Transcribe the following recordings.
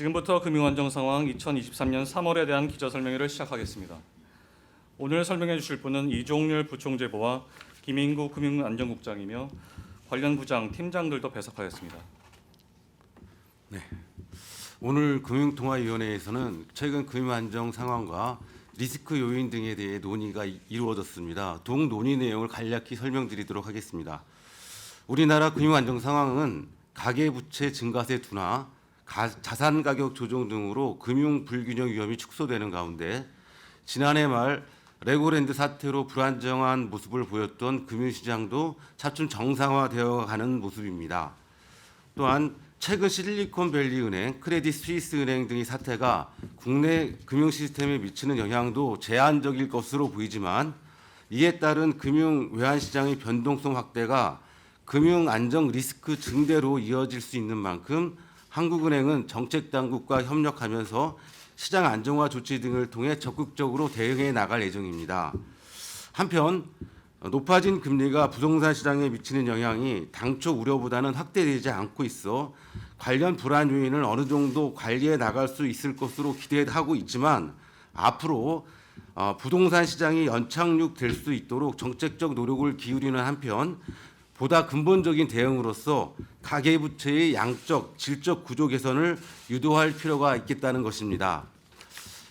지금부터 금융안정 상황 2023년 3월에 대한 기자설명회를 시작하겠습니다. 오늘 설명해 주실 분은 이종렬 부총재보와 김인구 금융안전국장이며 관련 부장, 팀장들도 배석하였습니다. 네. 오늘 금융통화위원회에서는 최근 금융안정 상황과 리스크 요인 등에 대해 논의가 이루어졌습니다. 동 논의 내용을 간략히 설명드리도록 하겠습니다. 우리나라 금융안정 상황은 가계부채 증가세 둔화, 자산 가격 조정 등으로 금융 불균형 위험이 축소되는 가운데 지난해 말 레고랜드 사태로 불안정한 모습을 보였던 금융시장도 차츰 정상화되어 가는 모습입니다. 또한 최근 실리콘밸리 은행, 크레딧 스위스 은행 등의 사태가 국내 금융 시스템에 미치는 영향도 제한적일 것으로 보이지만 이에 따른 금융 외환 시장의 변동성 확대가 금융 안정 리스크 증대로 이어질 수 있는 만큼 한국은행은 정책 당국과 협력하면서 시장 안정화 조치 등을 통해 적극적으로 대응해 나갈 예정입니다. 한편 높아진 금리가 부동산 시장에 미치는 영향이 당초 우려보다는 확대되지 않고 있어 관련 불안 요인을 어느 정도 관리해 나갈 수 있을 것으로 기대하고 있지만 앞으로 부동산 시장이 연착륙될 수 있도록 정책적 노력을 기울이는 한편 보다 근본적인 대응으로서 가계부채의 양적, 질적 구조 개선을 유도할 필요가 있겠다는 것입니다.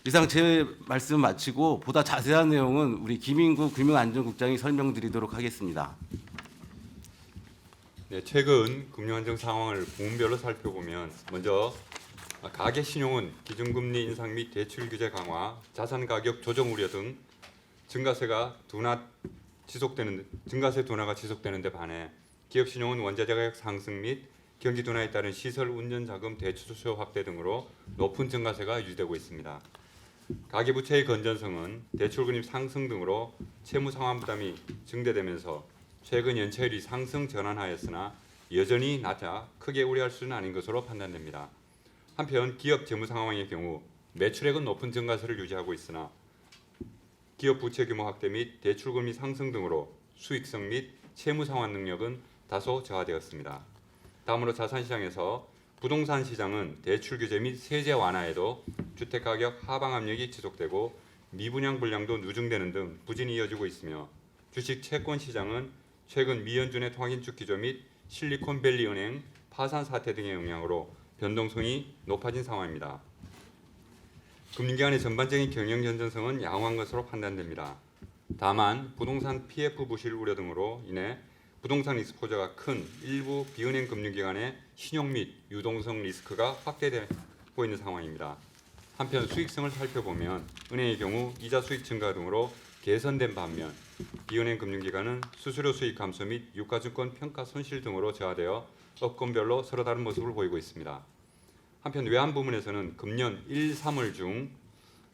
이상 제 말씀 마치고 보다 자세한 내용은 우리 김인구 금융안전국장이 설명드리도록 하겠습니다. 네, 최근 금융안정 상황을 부문별로 살펴보면 먼저 가계 신용은 기준금리 인상 및 대출 규제 강화, 자산 가격 조정 우려 등 증가세 둔화가 지속되는 데 반해 기업 신용은 원자재 가격 상승 및 경기 둔화에 따른 시설 운전 자금 대출 수요 확대 등으로 높은 증가세가 유지되고 있습니다. 가계부채의 건전성은 대출금리 상승 등으로 채무 상환 부담이 증대되면서 최근 연체율이 상승 전환하였으나 여전히 낮아 크게 우려할 수는 아닌 것으로 판단됩니다. 한편 기업 재무 상황의 경우 매출액은 높은 증가세를 유지하고 있으나 기업 부채 규모 확대 및 대출금리 상승 등으로 수익성 및 채무 상환 능력은 다소 저하되었습니다. 다음으로 자산시장에서 부동산 시장은 대출 규제 및 세제 완화에도 주택가격 하방 압력이 지속되고 미분양 불량도 누증되는 등 부진이 이어지고 있으며 주식 채권 시장은 최근 미연준의 통화긴축 기조 및 실리콘밸리 은행 파산 사태 등의 영향으로 변동성이 높아진 상황입니다. 금융기관의 전반적인 경영 건전성은 양호한 것으로 판단됩니다. 다만 부동산 PF 부실 우려 등으로 인해 부동산 리스크호재가 큰 일부 비은행 금융기관의 신용 및 유동성 리스크가 확대되고 있는 상황입니다. 한편 수익성을 살펴보면 은행의 경우 이자 수익 증가 등으로 개선된 반면 비은행 금융기관은 수수료 수익 감소 및 유가증권 평가 손실 등으로 저하되어 업종별로 서로 다른 모습을 보이고 있습니다. 한편 외환 부문에서는 금년 1, 3월 중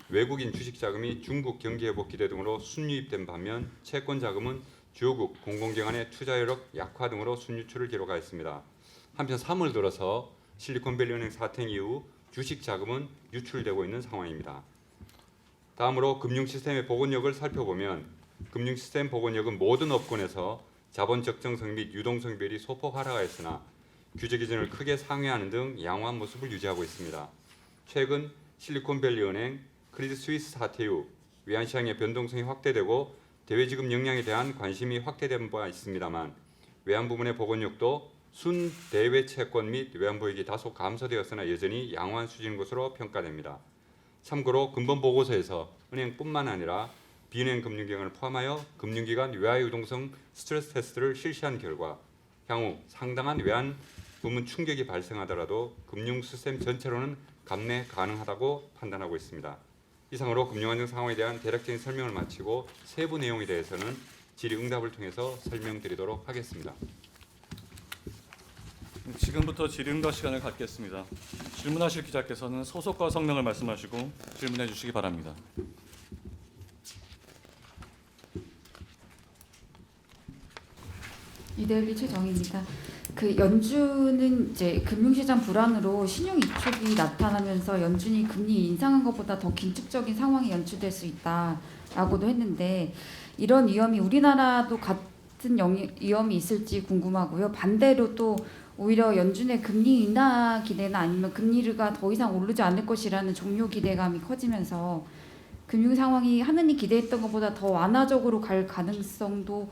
외국인 주식 자금이 중국 경기 회복 기대 등으로 순유입된 반면 채권 자금은 주요국 공공기관의 투자 여력 약화 등으로 순유출을 기록하였습니다. 한편 3월 들어서 실리콘밸리 은행 사태 이후 주식 자금은 유출되고 있는 상황입니다. 다음으로 금융시스템의 복원력을 살펴보면 금융시스템 복원력은 모든 업군에서 자본 적정성 및 유동성 비율이 소폭 하락하였으나 규제 기준을 크게 상회하는 등 양호한 모습을 유지하고 있습니다. 최근 실리콘밸리 은행, 크레딧 스위스 사태 후 외환시장의 변동성이 확대되고 대외지급 역량에 대한 관심이 확대된 바 있습니다만 외환 부문의 복원력도 순대외 채권 및 외환 보유액이 다소 감소되었으나 여전히 양호한 수준인 것으로 평가됩니다. 참고로 근본 보고서에서 은행뿐만 아니라 비은행 금융기관을 포함하여 금융기관 외화 유동성 스트레스 테스트를 실시한 결과 향후 상당한 외환 부문 충격이 발생하더라도 금융 시스템 전체로는 감내 가능하다고 판단하고 있습니다. 이상으로 금융안정 상황에 대한 대략적인 설명을 마치고 세부 내용에 대해서는 질의응답을 통해서 설명드리도록 하겠습니다. 지금부터 질의응답 시간을 갖겠습니다. 질문하실 기자께서는 소속과 성명을 말씀하시고 질문해 주시기 바랍니다. 이데일리 최정희입니다. 연준은 이제 금융시장 불안으로 신용 위축이 나타나면서 연준이 금리 인상한 것보다 더 긴축적인 상황이 연출될 수 있다라고도 했는데 이런 위험이 우리나라도 같은 위험이 있을지 궁금하고요. 반대로 또 오히려 연준의 금리 인하 기대나 아니면 금리가 더 이상 오르지 않을 것이라는 종료 기대감이 커지면서 금융 상황이 하느니 기대했던 것보다 더 완화적으로 갈 가능성도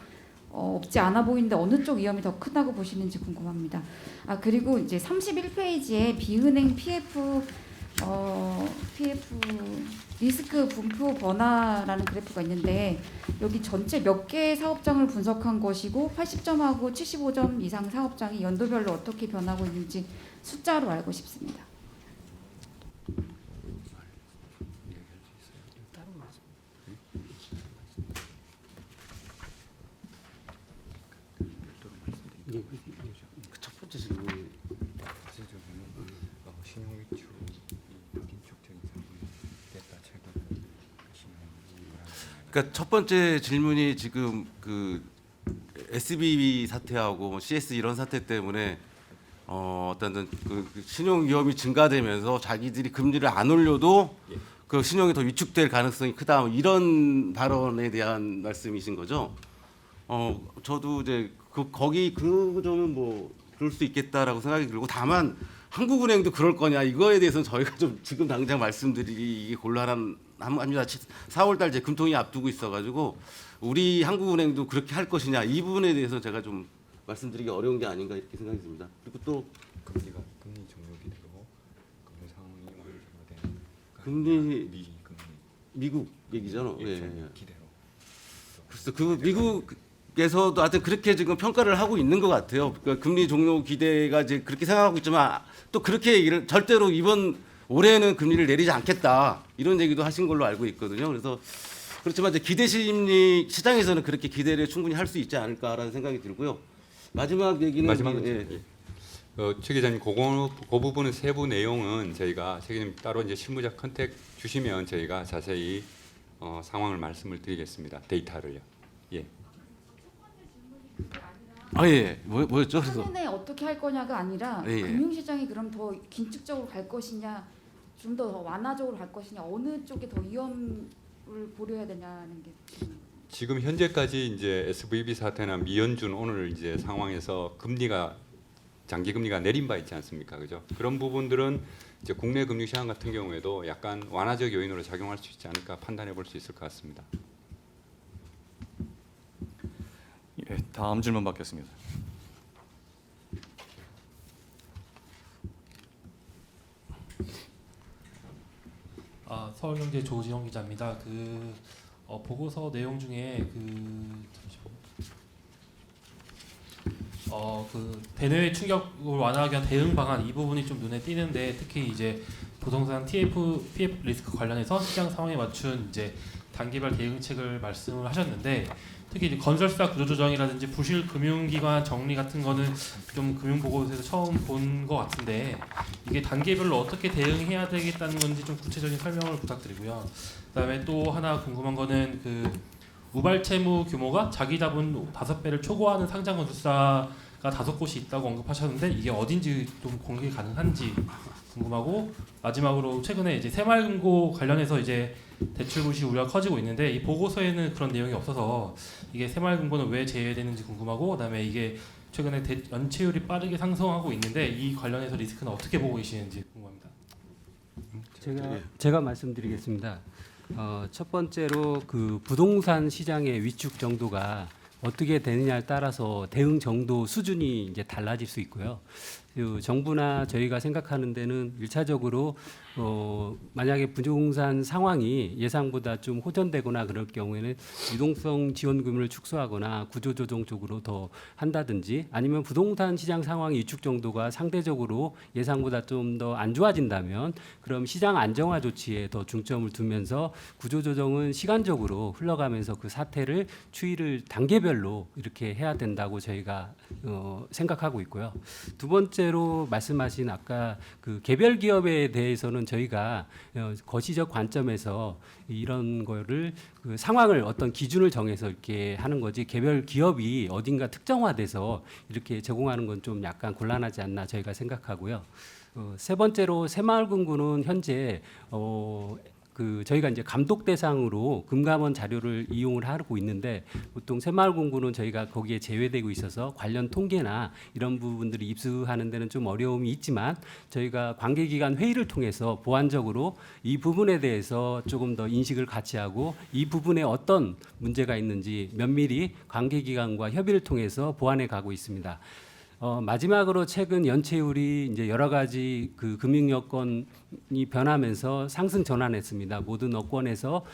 없지 않아 보이는데 어느 쪽 위험이 더 크다고 보시는지 궁금합니다. 아 그리고 이제 31페이지에 비은행 PF 리스크 분포 변화라는 그래프가 있는데 여기 전체 몇 개의 사업장을 분석한 것이고 80점하고 75점 이상 사업장이 연도별로 어떻게 변하고 있는지 숫자로 알고 싶습니다. 첫 번째 질문. 신용 위축 긴축적인 상황이 됐다 최근 그러니까 첫 번째 질문이 지금 그 SBB 사태하고 뭐 CS 이런 사태 때문에 어떤 그 신용 위험이 증가되면서 자기들이 금리를 안 올려도 예. 그 신용이 더 위축될 가능성이 크다 뭐 이런 발언에 대한 말씀이신 거죠? 저도 이제 거기 그 점은 뭐 그럴 수 있겠다라고 생각이 들고 다만 한국은행도 그럴 거냐 이거에 대해서는 저희가 좀 지금 당장 말씀드리기 곤란합니다. 4월달 제 금통위 앞두고 있어가지고 우리 한국은행도 그렇게 할 것이냐 이 부분에 대해서 제가 좀 말씀드리기 어려운 게 아닌가 이렇게 생각이 듭니다. 그리고 또 금리 종료 기대로 금리 상황이 완화되는 금리 미 금리 미국 얘기잖아. 예. 기대로 그래서 그 미국에서도 하여튼 그렇게 지금 평가를 하고 있는 것 같아요. 그러니까 금리 종료 기대가 이제 그렇게 생각하고 있지만 또 그렇게 얘기를 절대로 이번 올해는 금리를 내리지 않겠다 이런 얘기도 하신 걸로 알고 있거든요. 그래서 그렇지만 이제 기대 심리 시장에서는 그렇게 기대를 충분히 할 수 있지 않을까라는 생각이 들고요. 마지막 얘기는 최 기자님 그 부분은 세부 내용은 저희가 최 기자님 따로 이제 실무자 컨택 주시면 저희가 자세히 상황을 말씀을 드리겠습니다. 데이터를요. 예. 예. 뭐였죠? 그래서 차년에 어떻게 할 거냐가 아니라 예. 금융시장이 그럼 더 긴축적으로 갈 것이냐 좀 더 완화적으로 갈 것이냐 어느 쪽에 더 위험을 고려해야 되냐는 게 지금 현재까지 이제 SVB 사태나 미연준 오늘 이제 상황에서 장기 금리가 내린 바 있지 않습니까? 그죠? 그런 부분들은 이제 국내 금융 시장 같은 경우에도 약간 완화적 요인으로 작용할 수 있지 않을까 판단해 볼 수 있을 것 같습니다. 예, 다음 질문 받겠습니다. 서울경제 조지영 기자입니다. 보고서 내용 중에 대내외 충격을 완화하기 위한 대응 방안 이 부분이 좀 눈에 띄는데 특히 이제 부동산 PF 리스크 관련해서 시장 상황에 맞춘 이제 단계별 대응책을 말씀을 하셨는데 특히 이제 건설사 구조조정이라든지 부실 금융기관 정리 같은 거는 좀 금융보고서에서 처음 본 것 같은데 이게 단계별로 어떻게 대응해야 되겠다는 건지 좀 구체적인 설명을 부탁드리고요. 그다음에 또 하나 궁금한 거는 우발 채무 규모가 자기 자본 5배를 초과하는 상장 건설사가 5곳이 있다고 언급하셨는데 이게 어딘지 좀 공개 가능한지 궁금하고 마지막으로 최근에 이제 새마을금고 관련해서 이제 대출 부실 우려가 커지고 있는데 이 보고서에는 그런 내용이 없어서 이게 새마을금고는 왜 제외되는지 궁금하고 그다음에 이게 최근에 연체율이 빠르게 상승하고 있는데 이 관련해서 리스크는 어떻게 보고 계시는지 궁금합니다. 제가 말씀드리겠습니다. 첫 번째로 부동산 시장의 위축 정도가 어떻게 되느냐에 따라서 대응 정도 수준이 이제 달라질 수 있고요. 정부나 저희가 생각하는 데는 1차적으로 만약에 부동산 상황이 예상보다 좀 호전되거나 그럴 경우에는 유동성 지원금을 축소하거나 구조조정 쪽으로 더 한다든지 아니면 부동산 시장 상황 위축 정도가 상대적으로 예상보다 좀 더 안 좋아진다면 그럼 시장 안정화 조치에 더 중점을 두면서 구조조정은 시간적으로 흘러가면서 그 사태를 추이를 단계별로 이렇게 해야 된다고 저희가 생각하고 있고요. 두 번째로 말씀하신 아까 개별 기업에 대해서는 저희가 거시적 관점에서 이런 거를 상황을 어떤 기준을 정해서 이렇게 하는 거지 개별 기업이 어딘가 특정화돼서 이렇게 제공하는 건 좀 약간 곤란하지 않나 저희가 생각하고요. 세 번째로 새마을금고는 현재 저희가 이제 감독 대상으로 금감원 자료를 이용을 하고 있는데 보통 새마을공고는 저희가 거기에 제외되고 있어서 관련 통계나 이런 부분들이 입수하는 데는 좀 어려움이 있지만 저희가 관계기관 회의를 통해서 보완적으로 이 부분에 대해서 조금 더 인식을 같이 하고 이 부분에 어떤 문제가 있는지 면밀히 관계기관과 협의를 통해서 보완해 가고 있습니다. 마지막으로 최근 연체율이 이제 여러 가지 그 금융 여건이 변하면서 상승 전환했습니다. 모든 업권에서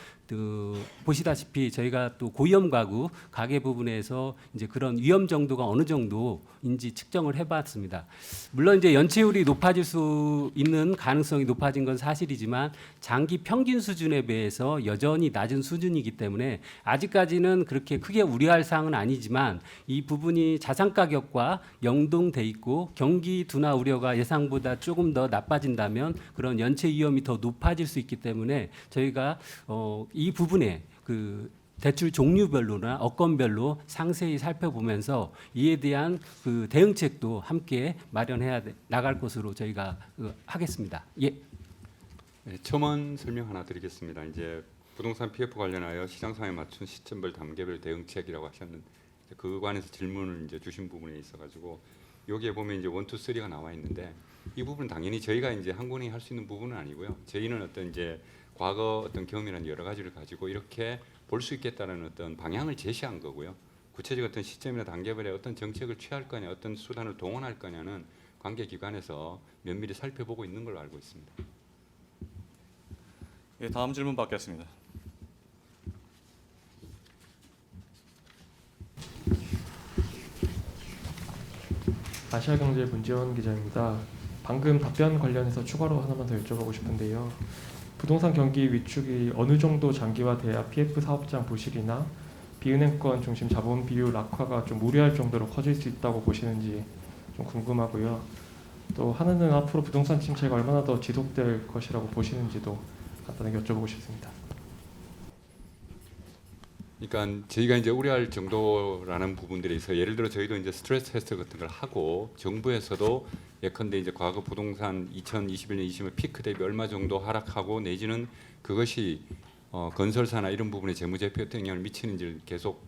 보시다시피 저희가 또 고위험 가구 가계 부분에서 이제 그런 위험 정도가 어느 정도인지 측정을 해봤습니다. 물론 이제 연체율이 높아질 수 있는 가능성이 높아진 건 사실이지만 장기 평균 수준에 비해서 여전히 낮은 수준이기 때문에 아직까지는 그렇게 크게 우려할 사항은 아니지만 이 부분이 자산 가격과 연동돼 있고 경기 둔화 우려가 예상보다 조금 더 나빠진다면 그런 연체 위험이 더 높아질 수 있기 때문에 저희가 이 부분에 그 대출 종류별로나 업건별로 상세히 살펴보면서 이에 대한 그 대응책도 함께 마련해야 나갈 것으로 저희가 하겠습니다. 예. 네, 첨언 설명 하나 드리겠습니다. 이제 부동산 PF 관련하여 시장 상황에 맞춘 시점별 단계별 대응책이라고 하셨는데 그 관해서 질문을 이제 주신 부분에 있어가지고 여기에 보면 이제 1, 2, 3가 나와 있는데 이 부분은 당연히 저희가 이제 한 권이 할 수 있는 부분은 아니고요. 저희는 어떤 이제 과거 어떤 경험이라는 여러 가지를 가지고 이렇게 볼 수 있겠다는 어떤 방향을 제시한 거고요. 구체적 어떤 시점이나 단계별에 어떤 정책을 취할 거냐, 어떤 수단을 동원할 거냐는 관계 기관에서 면밀히 살펴보고 있는 걸로 알고 있습니다. 예, 다음 질문 받겠습니다. 아시아경제 문재원 기자입니다. 방금 답변 관련해서 추가로 하나만 더 여쭤보고 싶은데요. 부동산 경기 위축이 어느 정도 장기화돼야 PF 사업장 부실이나 비은행권 중심 자본 비율 악화가 좀 우려할 정도로 커질 수 있다고 보시는지 좀 궁금하고요. 또 하나는 앞으로 부동산 침체가 얼마나 더 지속될 것이라고 보시는지도 간단하게 여쭤보고 싶습니다. 그러니까 저희가 이제 우려할 정도라는 부분들에 있어 예를 들어 저희도 이제 스트레스 테스트 같은 걸 하고 정부에서도 예컨대 이제 과거 부동산 2021년 20년 피크 대비 얼마 정도 하락하고 내지는 그것이 건설사나 이런 부분에 재무제표에 어떤 영향을 미치는지를 계속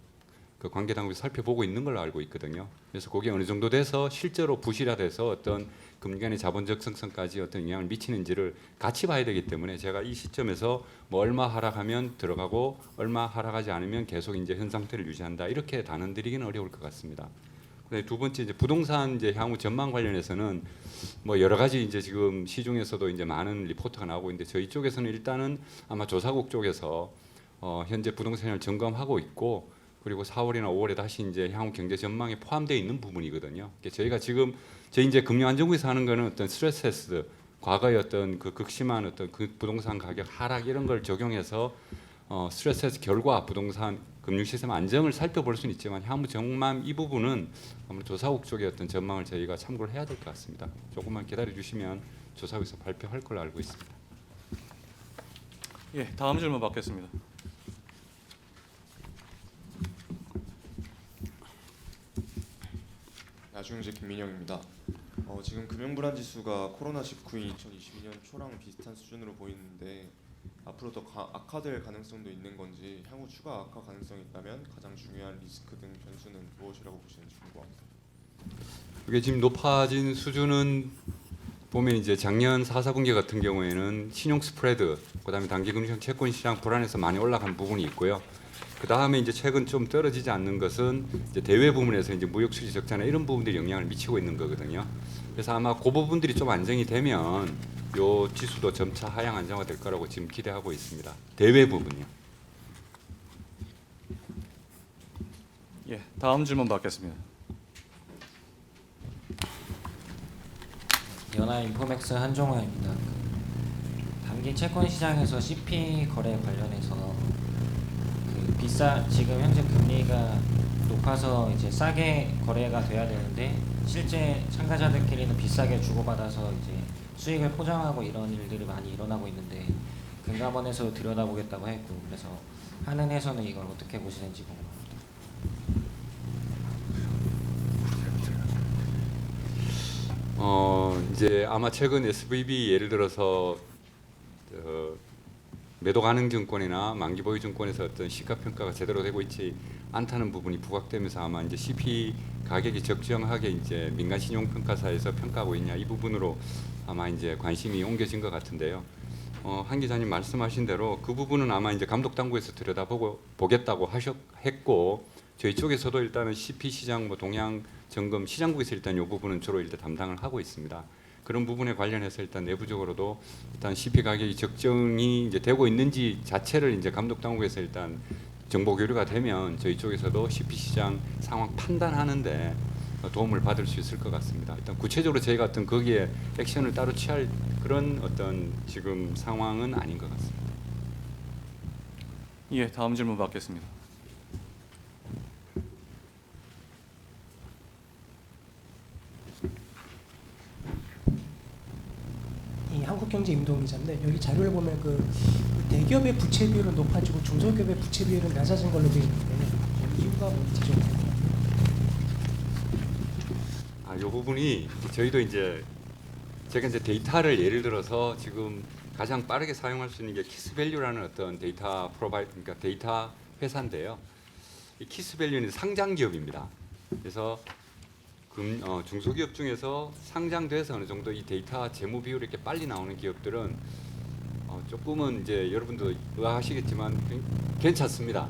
그 관계 당국이 살펴보고 있는 걸로 알고 있거든요. 그래서 그게 어느 정도 돼서 실제로 부실화돼서 어떤 금융기관의 자본 적성성까지 어떤 영향을 미치는지를 같이 봐야 되기 때문에 제가 이 시점에서 뭐 얼마 하락하면 들어가고 얼마 하락하지 않으면 계속 이제 현 상태를 유지한다 이렇게 단언드리기는 어려울 것 같습니다. 근데 두 번째 이제 부동산 이제 향후 전망 관련해서는 뭐 여러 가지 이제 지금 시중에서도 이제 많은 리포트가 나오고 있는데 저희 쪽에서는 일단은 아마 조사국 쪽에서 현재 부동산을 점검하고 있고 그리고 4월이나 5월에 다시 이제 향후 경제 전망에 포함되어 있는 부분이거든요. 저희가 지금 저희 이제 금융안정부에서 하는 거는 어떤 스트레스 테스트, 과거의 어떤 그 극심한 어떤 그 부동산 가격 하락 이런 걸 적용해서 스트레스 테스트 결과 부동산 금융 시스템 안정을 살펴볼 수는 있지만 향후 전망 이 부분은 아무래도 조사국 쪽의 어떤 전망을 저희가 참고를 해야 될 것 같습니다. 조금만 기다려 주시면 조사국에서 발표할 걸로 알고 있습니다. 예, 다음 질문 받겠습니다. 나중재 김민영입니다. 지금 금융불안 지수가 코로나 직후인 2022년 초랑 비슷한 수준으로 보이는데 앞으로 더 악화될 가능성도 있는 건지 향후 추가 악화 가능성이 있다면 가장 중요한 리스크 등 변수는 무엇이라고 보시는지 궁금합니다. 이게 지금 높아진 수준은 보면 이제 작년 4분기 같은 경우에는 신용 스프레드, 그다음에 단기금융 채권 시장 불안해서 많이 올라간 부분이 있고요. 그 다음에 이제 최근 좀 떨어지지 않는 것은 이제 대외 부분에서 이제 무역 수지 적자나 이런 부분들이 영향을 미치고 있는 거거든요. 그래서 아마 그 부분들이 좀 안정이 되면 요 지수도 점차 하향 안정화될 거라고 지금 기대하고 있습니다. 대외 부분요. 예, 다음 질문 받겠습니다. 연하인포맥스 한종호입니다. 단기 채권 시장에서 CP 거래 관련해서 지금 현재 금리가 높아서 이제 싸게 거래가 돼야 되는데 실제 참가자들끼리는 비싸게 주고받아서 이제 수익을 포장하고 이런 일들이 많이 일어나고 있는데 금감원에서 들여다보겠다고 했고 그래서 한은에서는 이걸 어떻게 보시는지 궁금합니다. 이제 아마 최근 SVB 예를 들어서 매도 가능 증권이나 만기 보유 증권에서 어떤 시가 평가가 제대로 되고 있지 않다는 부분이 부각되면서 아마 이제 CP 가격이 적정하게 이제 민간 신용 평가사에서 평가하고 있냐 이 부분으로 아마 이제 관심이 옮겨진 것 같은데요. 한 기자님 말씀하신 대로 그 부분은 아마 이제 감독 당국에서 보겠다고 했고 저희 쪽에서도 일단은 CP 시장 뭐 동향 점검 시장국에서 일단 이 부분은 주로 일단 담당을 하고 있습니다. 그런 부분에 관련해서 일단 내부적으로도 일단 CP 가격이 적정이 이제 되고 있는지 자체를 이제 감독 당국에서 일단 정보 교류가 되면 저희 쪽에서도 CP 시장 상황 판단하는데 도움을 받을 수 있을 것 같습니다. 일단 구체적으로 저희가 어떤 거기에 액션을 따로 취할 그런 어떤 지금 상황은 아닌 것 같습니다. 예, 다음 질문 받겠습니다. 이 한국경제 임동기자인데 여기 자료를 보면 그 대기업의 부채 비율은 높아지고 중소기업의 부채 비율은 낮아진 걸로 되어 있는데 이유가 뭔지 좀 궁금합니다. 이 부분이 저희도 이제 제가 이제 데이터를 예를 들어서 지금 가장 빠르게 사용할 수 있는 게 키스밸류라는 어떤 데이터 그러니까 데이터 회사인데요. 이 키스밸류는 상장 기업입니다. 그래서 중소기업 중에서 상장돼서 어느 정도 이 데이터 재무 비율이 이렇게 빨리 나오는 기업들은 조금은 이제 여러분도 의아하시겠지만 괜찮습니다.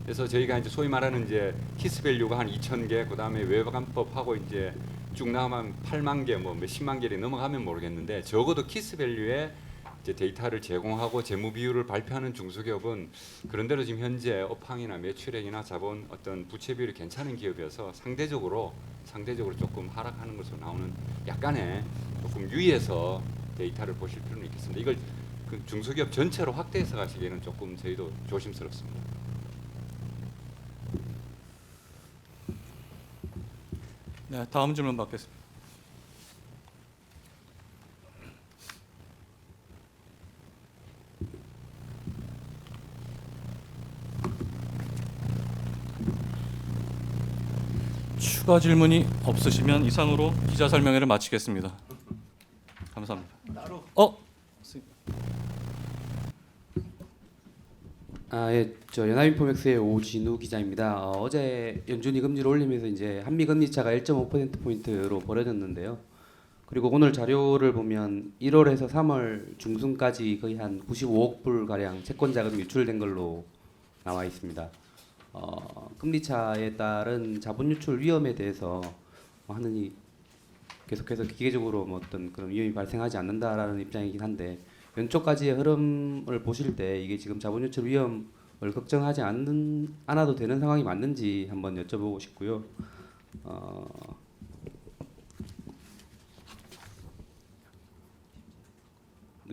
그래서 저희가 이제 소위 말하는 이제 키스밸류가 한 2,000개, 그다음에 외관법하고 이제 쭉 나가면 8만 개, 뭐 몇십만 개를 넘어가면 모르겠는데 적어도 키스밸류에 이제 데이터를 제공하고 재무 비율을 발표하는 중소기업은 그런대로 지금 현재 업황이나 매출액이나 자본 어떤 부채 비율이 괜찮은 기업이어서 상대적으로 조금 하락하는 것으로 나오는 약간의 조금 유의해서 데이터를 보실 필요는 있겠습니다. 이걸 그 중소기업 전체로 확대해서 가시기에는 조금 저희도 조심스럽습니다. 네, 다음 질문 받겠습니다. 추가 질문이 없으시면 이상으로 기자 설명회를 마치겠습니다. 감사합니다. 예, 저 연합인포맥스의 오진우 기자입니다. 어제 연준이 금리를 올리면서 이제 한미 금리 차가 1.5% 포인트로 벌어졌는데요. 그리고 오늘 자료를 보면 1월에서 3월 중순까지 거의 한 95억 불 가량 채권 자금 유출된 걸로 나와 있습니다. 금리 차에 따른 자본 유출 위험에 대해서 하느니 계속해서 기계적으로 뭐 어떤 그런 위험이 발생하지 않는다라는 입장이긴 한데 연초까지의 흐름을 보실 때 이게 지금 자본 유출 위험을 걱정하지 않아도 되는 상황이 맞는지 한번 여쭤보고 싶고요.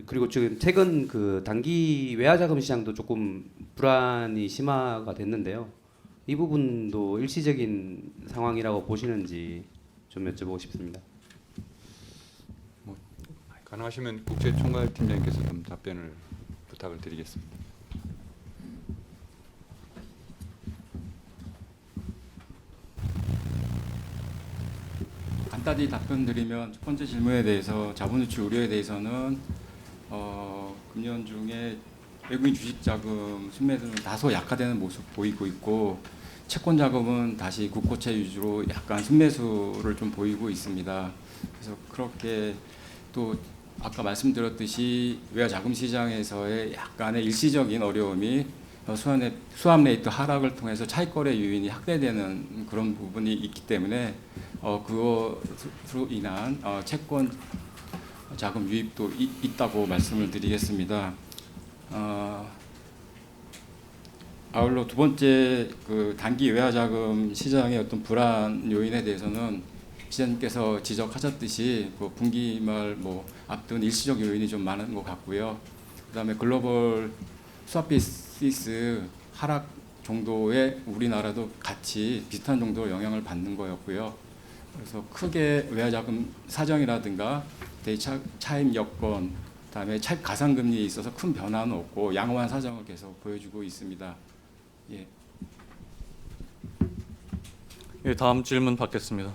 그리고 지금 최근 그 단기 외화자금 시장도 조금 불안이 심화가 됐는데요. 이 부분도 일시적인 상황이라고 보시는지 좀 여쭤보고 싶습니다. 가능하시면 국제총괄팀장님께서 좀 답변을 부탁을 드리겠습니다. 간단히 답변드리면 첫 번째 질문에 대해서 자본 유출 우려에 대해서는 금년 중에 외국인 주식 자금 순매수는 다소 약화되는 모습 보이고 있고 채권 자금은 다시 국고채 위주로 약간 순매수를 좀 보이고 있습니다. 그래서 그렇게 또 아까 말씀드렸듯이 외화 자금 시장에서의 약간의 일시적인 어려움이 수합 레이트 하락을 통해서 차익거래 유인이 확대되는 그런 부분이 있기 때문에 그것으로 인한 채권 자금 유입도 있다고 말씀을 드리겠습니다. 아울러 두 번째 그 단기 외화 자금 시장의 어떤 불안 요인에 대해서는 기자님께서 지적하셨듯이 그 분기 말 앞둔 일시적 요인이 좀 많은 것 같고요. 그다음에 글로벌 수합 베이시스 하락 정도의 우리나라도 같이 비슷한 정도로 영향을 받는 거였고요. 그래서 크게 외화 자금 사정이라든가 대입 차입 여건, 그다음에 차입 가상금리에 있어서 큰 변화는 없고 양호한 사정을 계속 보여주고 있습니다. 예. 예, 다음 질문 받겠습니다.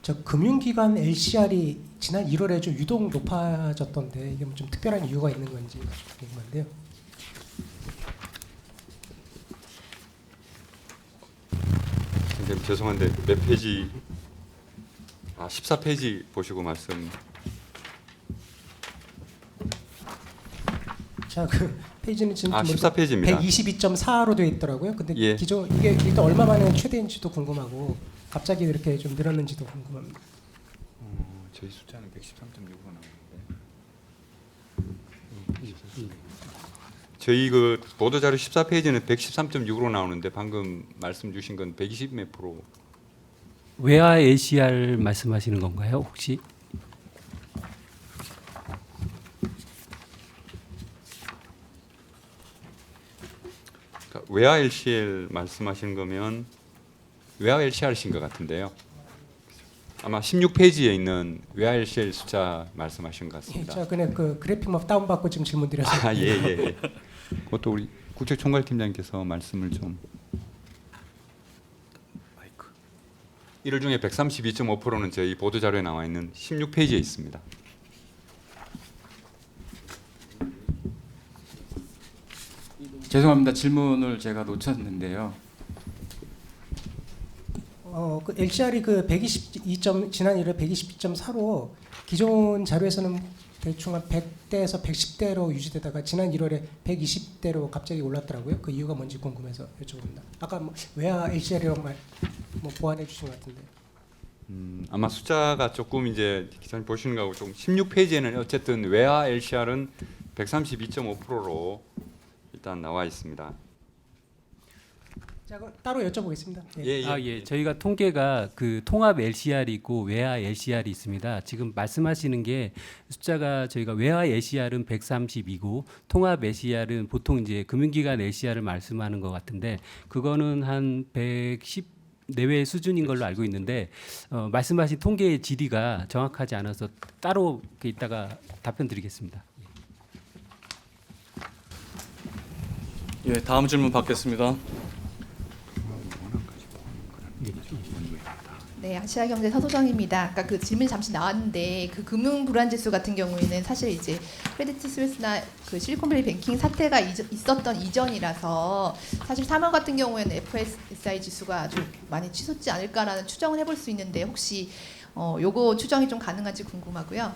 저 금융기관 LCR이 지난 1월에 좀 유독 높아졌던데 이게 좀 특별한 이유가 있는 건지 궁금한데요. 선생님 죄송한데 몇 페이지? 14페이지 보시고 말씀. 자, 그 페이지는 지금 14페이지입니다. 122.4로 되어 있더라고요. 근데 예. 기존 이게 일단 얼마 만에 최대인지도 궁금하고 갑자기 왜 이렇게 좀 늘었는지도 궁금합니다. 저희 숫자는 113.6으로 나오는데. 저희 그 보도 자료 14페이지는 113.6으로 나오는데 방금 말씀 주신 건 120 몇 프로. 외화 LCR 말씀하시는 건가요, 혹시? 그러니까 외화 LCL 말씀하시는 거면 외화 LCR이신 것 같은데요. 아마 16페이지에 있는 외화 LCL 숫자 말씀하신 것 예, 같습니다. 제가 그냥 그 그래픽만 다운받고 지금 질문 드렸어요. 예. 그것도 우리 국책총괄팀장께서 말씀을 좀. 이를 중에 132.5%는 저희 보도 자료에 나와 있는 16페이지에 있습니다. 죄송합니다. 질문을 제가 놓쳤는데요. 그 LCR이 그 122점 지난 1월 122.4로 기존 자료에서는 대충 한 100대에서 110대로 유지되다가 지난 1월에 120대로 갑자기 올랐더라고요. 그 이유가 뭔지 궁금해서 여쭤봅니다. 아까 뭐 외화 LCR이라고 뭐 보완해 주신 것 같은데. 아마 숫자가 조금 이제 기자님 보시는 거하고 좀 16페이지에는 어쨌든 외화 LCR은 132.5%로 일단 나와 있습니다. 자, 따로 여쭤보겠습니다. 예. 저희가 통계가 그 통합 LCR이 있고 외화 LCR이 있습니다. 지금 말씀하시는 게 숫자가 저희가 외화 LCR은 132고 통합 LCR은 보통 이제 금융기관 LCR을 말씀하는 것 같은데 그거는 한 110 내외 수준인 걸로 알고 있는데 말씀하신 통계의 질의가 정확하지 않아서 따로 이따가 답변 드리겠습니다. 예, 다음 질문 받겠습니다. 네, 아시아경제 서소정입니다. 아까 그 질문이 잠시 나왔는데 그 금융 불안 지수 같은 경우에는 사실 이제 크레디트 스위스나 그 실리콘밸리 뱅킹 사태가 있었던 이전이라서 사실 3월 같은 경우에는 FSI 지수가 아주 많이 치솟지 않을까라는 추정을 해볼 수 있는데 혹시 요거 추정이 좀 가능한지 궁금하고요.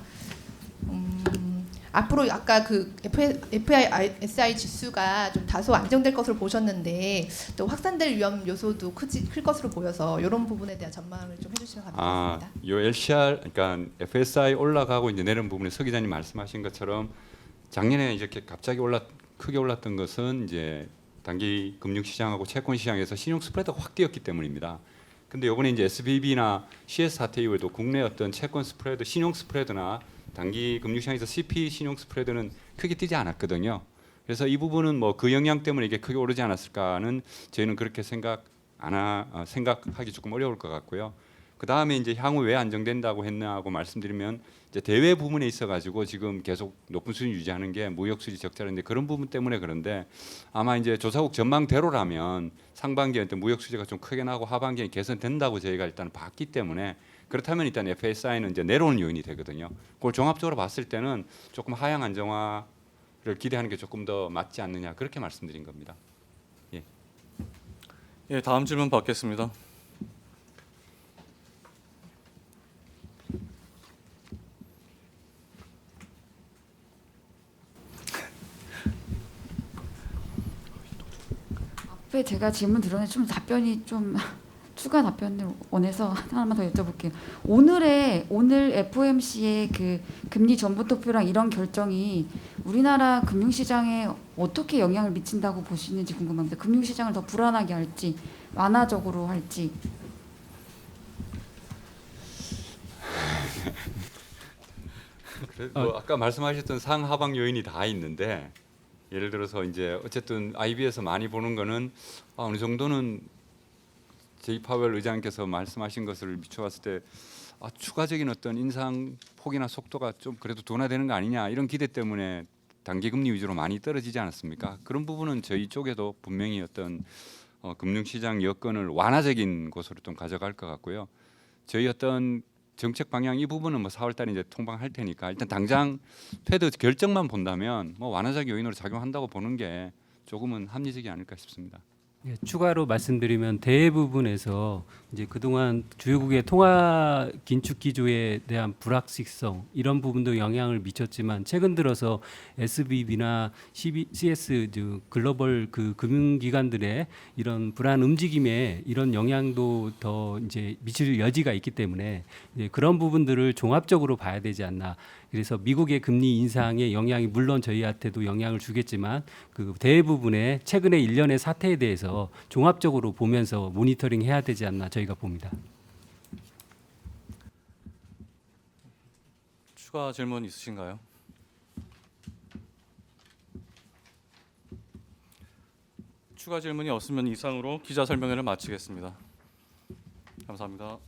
앞으로 아까 그 FSI 지수가 좀 다소 안정될 것으로 보셨는데 또 확산될 위험 요소도 클 것으로 보여서 이런 부분에 대한 전망을 좀 해주시면 감사하겠습니다. 요 LCR 그러니까 FSI 올라가고 이제 내려온 부분에 서 기자님 말씀하신 것처럼 작년에 이렇게 갑자기 크게 올랐던 것은 이제 단기 금융 시장하고 채권 시장에서 신용 스프레드가 확 뛰었기 때문입니다. 근데 이번에 이제 SVB나 CS 사태 이후에도 국내 어떤 채권 스프레드, 신용 스프레드나 단기 금융시장에서 CP 신용 스프레드는 크게 뛰지 않았거든요. 그래서 이 부분은 뭐 그 영향 때문에 이게 크게 오르지 않았을까는 저희는 그렇게 생각하기 조금 어려울 것 같고요. 그 다음에 이제 향후 왜 안정된다고 했나고 말씀드리면 이제 대외 부분에 있어가지고 지금 계속 높은 수준 유지하는 게 무역 수지 적자인데 그런 부분 때문에 그런데 아마 이제 조사국 전망대로라면 상반기에 어떤 무역 수지가 좀 크게 나고 하반기에 개선된다고 저희가 일단 봤기 때문에. 그렇다면 일단 FSI는 이제 내려오는 요인이 되거든요. 그걸 종합적으로 봤을 때는 조금 하향 안정화를 기대하는 게 조금 더 맞지 않느냐 그렇게 말씀드린 겁니다. 예. 예, 다음 질문 받겠습니다. 앞에 제가 질문 드렸는데 좀 답변이 좀 추가 답변을 원해서 하나만 더 여쭤볼게요. 오늘 FOMC의 그 금리 전부 투표랑 이런 결정이 우리나라 금융시장에 어떻게 영향을 미친다고 보시는지 궁금합니다. 금융시장을 더 불안하게 할지 완화적으로 할지. 뭐 아까 말씀하셨던 상하방 요인이 다 있는데 예를 들어서 이제 어쨌든 IB에서 많이 보는 거는 어느 정도는 제이 파웰 의장께서 말씀하신 것을 비춰봤을 때 추가적인 어떤 인상 폭이나 속도가 좀 그래도 둔화되는 거 아니냐 이런 기대 때문에 단기 금리 위주로 많이 떨어지지 않았습니까? 그런 부분은 저희 쪽에도 분명히 어떤 금융시장 여건을 완화적인 곳으로 좀 가져갈 것 같고요. 저희 어떤 정책 방향 이 부분은 뭐 4월달에 이제 통방할 테니까 일단 당장 패드 결정만 본다면 뭐 완화적 요인으로 작용한다고 보는 게 조금은 합리적이 아닐까 싶습니다. 예, 추가로 말씀드리면 대부분에서 이제 그동안 주요국의 통화 긴축 기조에 대한 불확실성 이런 부분도 영향을 미쳤지만 최근 들어서 SVB나 CS 글로벌 그 금융기관들의 이런 불안 움직임에 이런 영향도 더 이제 미칠 여지가 있기 때문에 이제 그런 부분들을 종합적으로 봐야 되지 않나. 그래서 미국의 금리 인상의 영향이 물론 저희한테도 영향을 주겠지만 그 대부분의 최근의 일련의 사태에 대해서 종합적으로 보면서 모니터링 해야 되지 않나 저희가 봅니다. 추가 질문 있으신가요? 추가 질문이 없으면 이상으로 기자 설명회를 마치겠습니다. 감사합니다.